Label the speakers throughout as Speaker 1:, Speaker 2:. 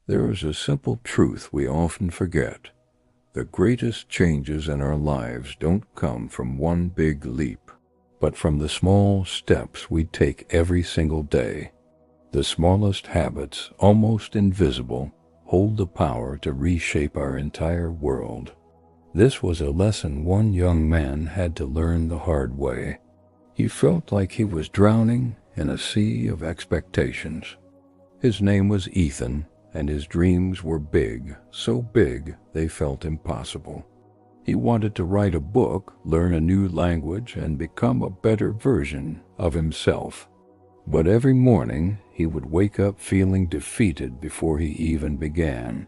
Speaker 1: There is a simple truth we often forget. The greatest changes in our lives don't come from one big leap, but from the small steps we take every single day. The smallest habits, almost invisible, hold the power to reshape our entire world. This was a lesson one young man had to learn the hard way. He felt like he was drowning in a sea of expectations. His name was Ethan, and his dreams were big, so big they felt impossible. He wanted to write a book, learn a new language, and become a better version of himself. But every morning he would wake up feeling defeated before he even began.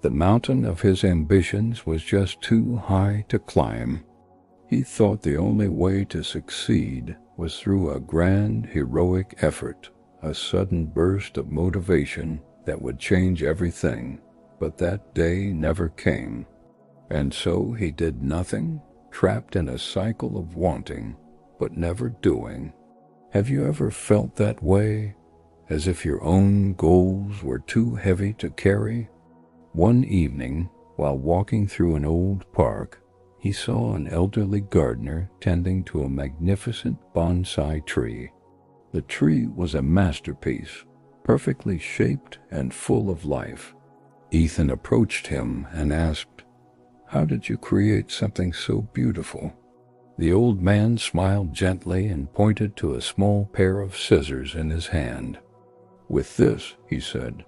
Speaker 1: The mountain of his ambitions was just too high to climb. He thought the only way to succeed was through a grand, heroic effort, a sudden burst of motivation that would change everything, but that day never came. And so he did nothing, trapped in a cycle of wanting, but never doing. Have you ever felt that way, as if your own goals were too heavy to carry? One evening, while walking through an old park, he saw an elderly gardener tending to a magnificent bonsai tree. The tree was a masterpiece, perfectly shaped and full of life. Ethan approached him and asked, "How did you create something so beautiful?" The old man smiled gently and pointed to a small pair of scissors in his hand. "With this," he said,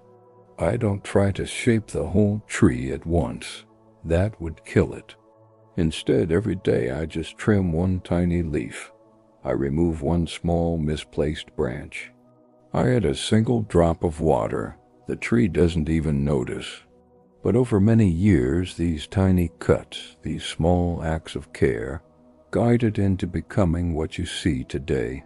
Speaker 1: "I don't try to shape the whole tree at once. That would kill it. Instead, every day I just trim one tiny leaf. I remove one small misplaced branch. I add a single drop of water. The tree doesn't even notice. But over many years, these tiny cuts, these small acts of care, guide it into becoming what you see today."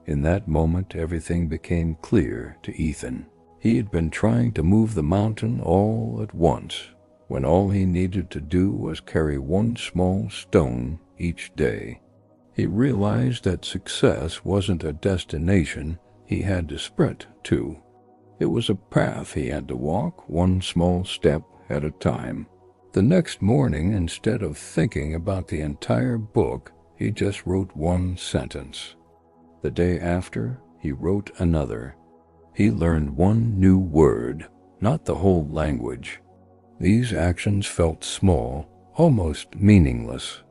Speaker 1: In that moment, everything became clear to Ethan. He had been trying to move the mountain all at once, when all he needed to do was carry one small stone each day. He realized that success wasn't a destination he had to sprint to. It was a path he had to walk, one small step at a time. The next morning, instead of thinking about the entire book, he just wrote one sentence. The day after, he wrote another. He learned one new word, not the whole language. These actions felt small, almost meaningless.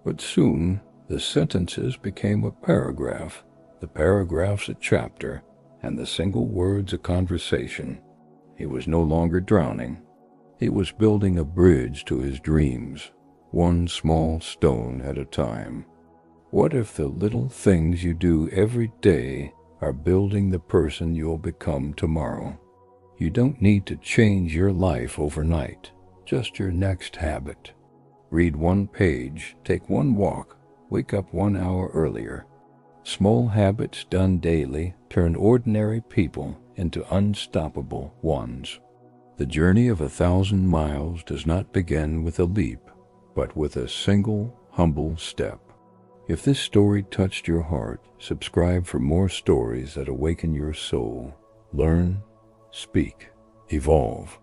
Speaker 1: But soon, the sentences became a paragraph, the paragraphs a chapter, and the single words a conversation. He was no longer drowning. He was building a bridge to his dreams, one small stone at a time. What if the little things you do every day are building the person you'll become tomorrow? You don't need to change your life overnight, just your next habit. Read one page, take one walk, wake up 1 hour earlier. Small habits done daily turn ordinary people into unstoppable ones. The journey of 1,000 miles does not begin with a leap, but with a single, humble step. If this story touched your heart, subscribe for more stories that awaken your soul. Learn, speak, evolve.